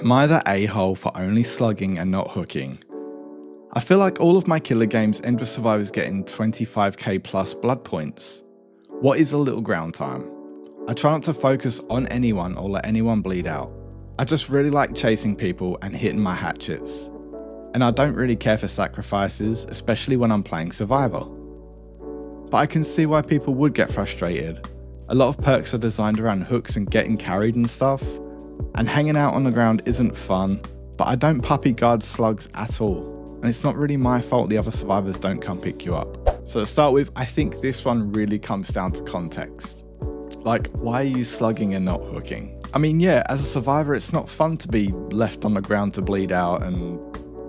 Am I the a-hole for only slugging and not hooking? I feel like all of my killer games end with survivors getting 25k plus blood points. What is a little ground time? I try not to focus on anyone or let anyone bleed out. I just really like chasing people and hitting my hatchets. And I don't really care for sacrifices, especially when I'm playing Survivor. But I can see why people would get frustrated. A lot of perks are designed around hooks and getting carried and stuff, and hanging out on the ground isn't fun, but I don't puppy guard slugs at all. And it's not really my fault the other survivors don't come pick you up. So to start with, I think this one really comes down to context. Like, why are you slugging and not hooking? I mean, yeah, as a survivor, it's not fun to be left on the ground to bleed out and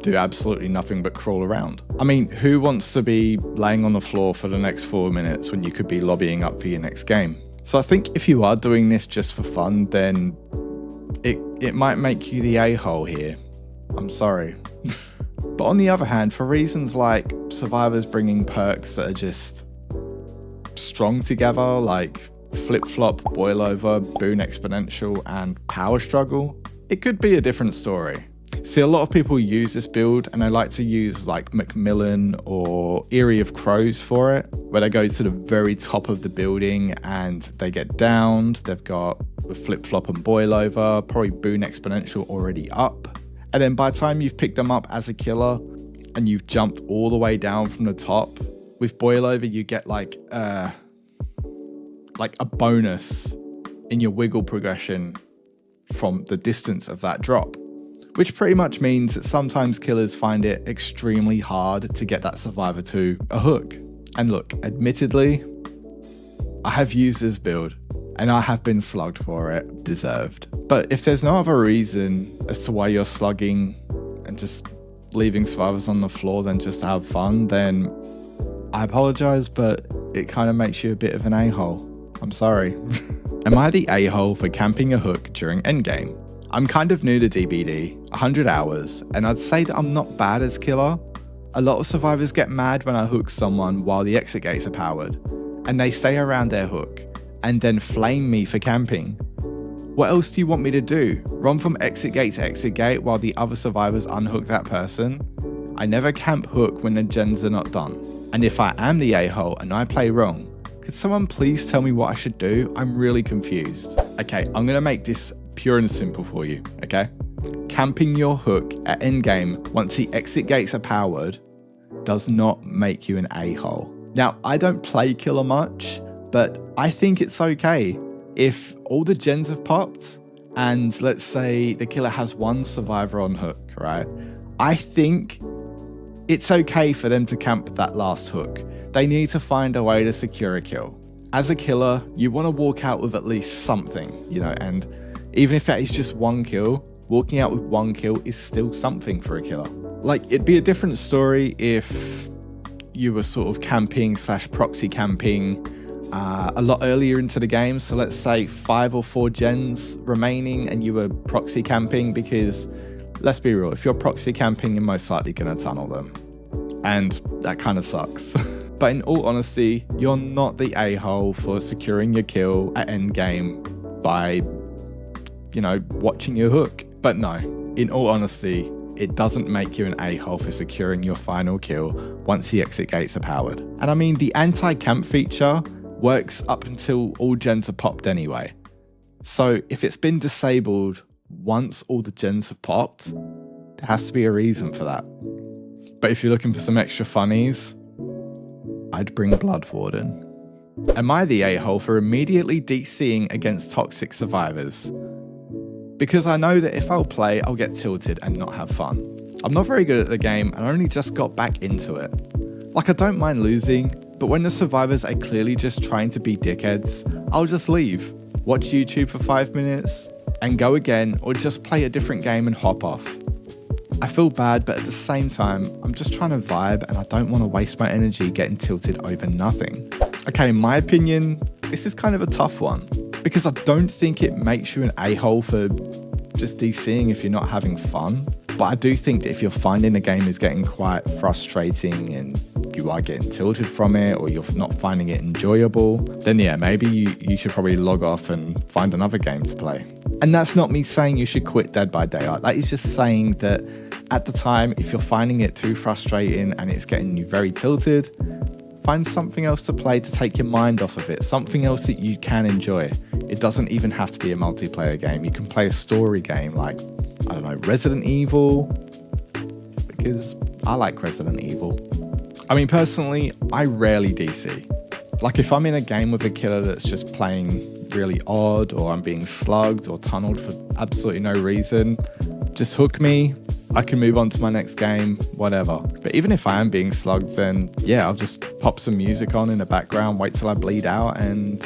do absolutely nothing but crawl around. I mean, who wants to be laying on the floor for the next 4 minutes when you could be lobbying up for your next game? So I think if you are doing this just for fun, then it might make you the a-hole here. I'm sorry. But on the other hand, for reasons like survivors bringing perks that are just strong together, like flip-flop, boil over, boon exponential, and power struggle, it could be a different story. See, a lot of people use this build and they like to use like Macmillan or Eyrie of Crows for it, where they go to the very top of the building and they get downed. They've got the flip-flop and boil over, probably boon exponential already up. And then by the time you've picked them up as a killer and you've jumped all the way down from the top, with boil over you get like a bonus in your wiggle progression from the distance of that drop. Which pretty much means that sometimes killers find it extremely hard to get that survivor to a hook. And look, admittedly, I have used this build and I have been slugged for it, deserved. But if there's no other reason as to why you're slugging and just leaving survivors on the floor than just to have fun, then I apologize, but it kind of makes you a bit of an a-hole. I'm sorry. Am I the a-hole for camping a hook during endgame? I'm kind of new to DBD, 100 hours, and I'd say that I'm not bad as killer. A lot of survivors get mad when I hook someone while the exit gates are powered, and they stay around their hook, and then flame me for camping. What else do you want me to do? Run from exit gate to exit gate while the other survivors unhook that person? I never camp hook when the gens are not done. And if I am the a-hole and I play wrong, could someone please tell me what I should do? I'm really confused. Okay, I'm gonna make this pure and simple for you, okay? Camping your hook at endgame once the exit gates are powered does not make you an a-hole. Now, I don't play killer much, but I think it's okay if all the gens have popped and let's say the killer has one survivor on hook, right? I think it's okay for them to camp that last hook. They need to find a way to secure a kill. As a killer, you want to walk out with at least something, you know, and even if that is just one kill, walking out with one kill is still something for a killer. Like, it'd be a different story if you were sort of camping / proxy camping a lot earlier into the game. So let's say 5 or 4 gens remaining and you were proxy camping, because let's be real, if you're proxy camping, you're most likely going to tunnel them. And that kind of sucks. But in all honesty, you're not the a-hole for securing your kill at endgame by, you know, watching your hook. But no, in all honesty, it doesn't make you an a-hole for securing your final kill once the exit gates are powered. And I mean, the anti-camp feature works up until all gens are popped anyway. So if it's been disabled once all the gens have popped, there has to be a reason for that. But if you're looking for some extra funnies, I'd bring Blood Warden. Am I the a-hole for immediately DCing against toxic survivors? Because I know that if I'll play, I'll get tilted and not have fun. I'm not very good at the game and I only just got back into it. Like, I don't mind losing, but when the survivors are clearly just trying to be dickheads, I'll just leave, watch YouTube for 5 minutes, and go again, or just play a different game and hop off. I feel bad, but at the same time, I'm just trying to vibe and I don't want to waste my energy getting tilted over nothing. Okay, in my opinion, this is kind of a tough one, because I don't think it makes you an a-hole for just DCing if you're not having fun. But I do think that if you're finding the game is getting quite frustrating and you are getting tilted from it, or you're not finding it enjoyable, then yeah, maybe you should probably log off and find another game to play. And that's not me saying you should quit Dead by Daylight. That is just saying that at the time, if you're finding it too frustrating and it's getting you very tilted, find something else to play to take your mind off of it, something else that you can enjoy. It doesn't even have to be a multiplayer game. You can play a story game like, I don't know, Resident Evil, because I like Resident Evil. I mean, personally, I rarely DC. Like if I'm in a game with a killer that's just playing really odd, or I'm being slugged or tunneled for absolutely no reason, just hook me. I can move on to my next game, whatever. But even if I am being slugged, then yeah, I'll just pop some music on in the background, wait till I bleed out and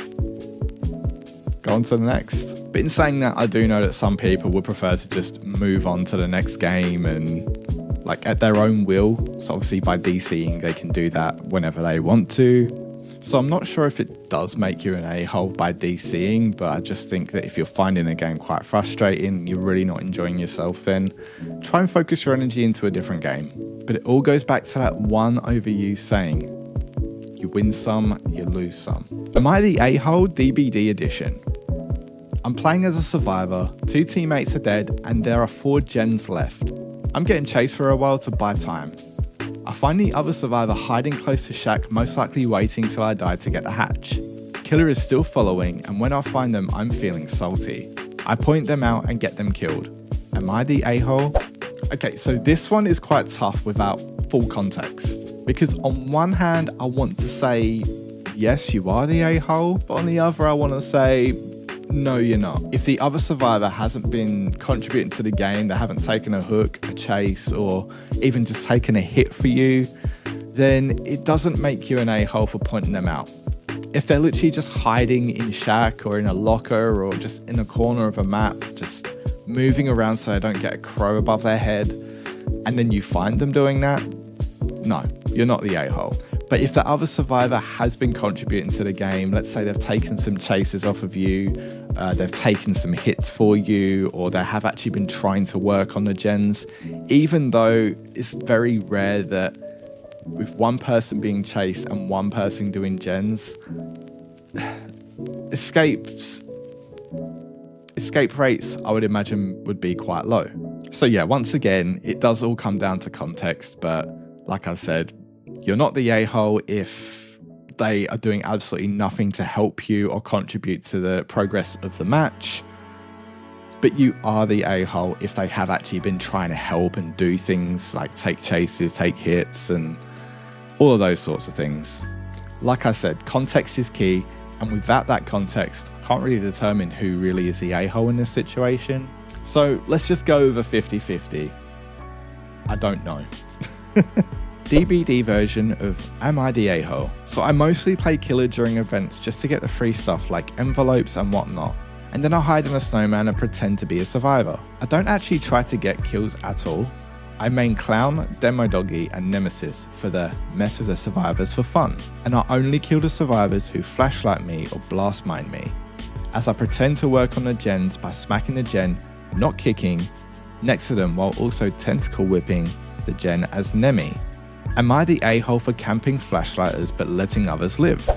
go on to the next. But in saying that, I do know that some people would prefer to just move on to the next game and like at their own will. So obviously by DCing, they can do that whenever they want to. So I'm not sure if it does make you an a-hole by DCing, but I just think that if you're finding a game quite frustrating, you're really not enjoying yourself, then try and focus your energy into a different game. But it all goes back to that one overused saying, you win some, you lose some. Am I the a-hole DBD edition? I'm playing as a survivor, 2 teammates are dead, and there are 4 gens left. I'm getting chased for a while to buy time. I find the other survivor hiding close to shack, most likely waiting till I die to get the hatch. Killer is still following, and when I find them, I'm feeling salty. I point them out and get them killed. Am I the a-hole? Okay, so this one is quite tough without full context, because on one hand, I want to say, yes, you are the a-hole, but on the other, I want to say, no, you're not. If the other survivor hasn't been contributing to the game, they haven't taken a hook, a chase, or even just taken a hit for you, then it doesn't make you an a-hole for pointing them out. If they're literally just hiding in shack or in a locker or just in a corner of a map, just moving around so they don't get a crow above their head, and then you find them doing that, no, you're not the a-hole. But if the other survivor has been contributing to the game, let's say they've taken some chases off of you, they've taken some hits for you, or they have actually been trying to work on the gens, even though it's very rare that with one person being chased and one person doing gens, escape rates, I would imagine, would be quite low. So yeah, once again, it does all come down to context, but like I said, you're not the a-hole if they are doing absolutely nothing to help you or contribute to the progress of the match. But you are the a-hole if they have actually been trying to help and do things like take chases, take hits, and all of those sorts of things. Like I said, context is key, and without that context, I can't really determine who really is the a-hole in this situation. So let's just go over 50-50. I don't know. DBD version of Am I the a-hole? So I mostly play killer during events just to get the free stuff like envelopes and whatnot, and then I hide in a snowman and pretend to be a survivor. I don't actually try to get kills at all. I main Clown, Demo Doggy and Nemesis for the mess with the survivors for fun, and I only kill the survivors who flashlight me or blast mine me, as I pretend to work on the gens by smacking the gen, not kicking, next to them while also tentacle whipping the gen as Nemi. Am I the a-hole for camping flashlighters but letting others live?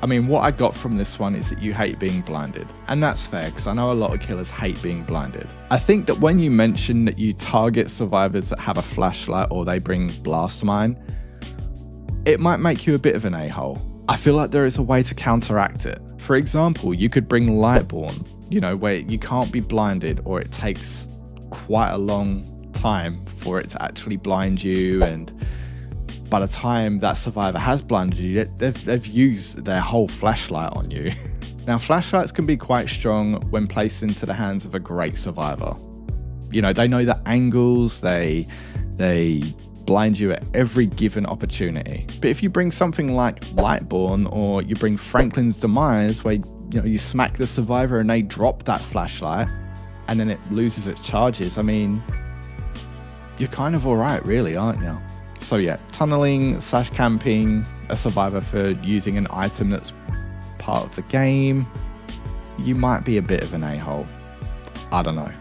I mean, what I got from this one is that you hate being blinded. And that's fair, because I know a lot of killers hate being blinded. I think that when you mention that you target survivors that have a flashlight or they bring blast mine, it might make you a bit of an a-hole. I feel like there is a way to counteract it. For example, you could bring Lightborn, where you can't be blinded, or it takes quite a long time for it to actually blind you, and by the time that survivor has blinded you, they've used their whole flashlight on you. Now, flashlights can be quite strong when placed into the hands of a great survivor. They know the angles, they blind you at every given opportunity. But if you bring something like Lightborn, or you bring Franklin's Demise, where you smack the survivor and they drop that flashlight, and then it loses its charges, I mean, you're kind of alright really, aren't you? So yeah, tunneling / camping a survivor for using an item that's part of the game, you might be a bit of an a-hole. I don't know.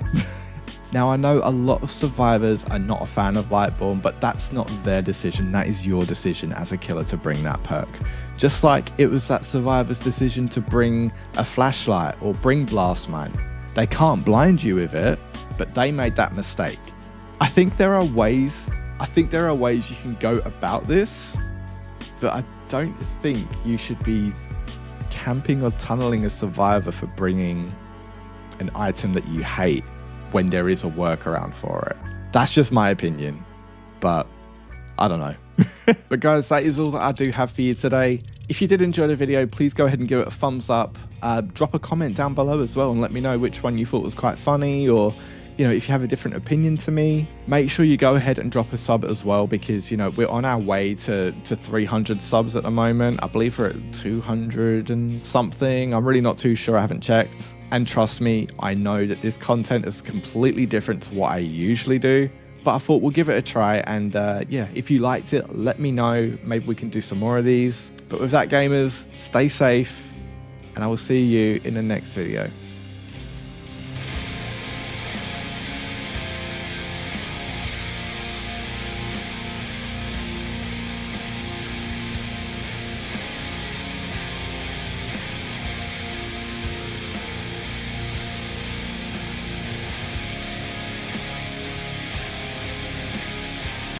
Now, I know a lot of survivors are not a fan of Lightborn, but that's not their decision. That is your decision as a killer to bring that perk. Just like it was that survivor's decision to bring a flashlight or bring blast mine. They can't blind you with it, but they made that mistake. I think there are ways you can go about this, but I don't think you should be camping or tunneling a survivor for bringing an item that you hate when there is a workaround for it. That's just my opinion, but I don't know. But guys, that is all that I do have for you today. If you did enjoy the video, please go ahead and give it a thumbs up. Drop a comment down below as well and let me know which one you thought was quite funny, or if you have a different opinion to me. Make sure you go ahead and drop a sub as well, because we're on our way to 300 subs at the moment. I believe we're at 200 and something. I'm really not too sure, I haven't checked. And trust me, I know that this content is completely different to what I usually do, but I thought we'll give it a try. And yeah, if you liked it, let me know. Maybe we can do some more of these. But with that, gamers, stay safe, and I will see you in the next video.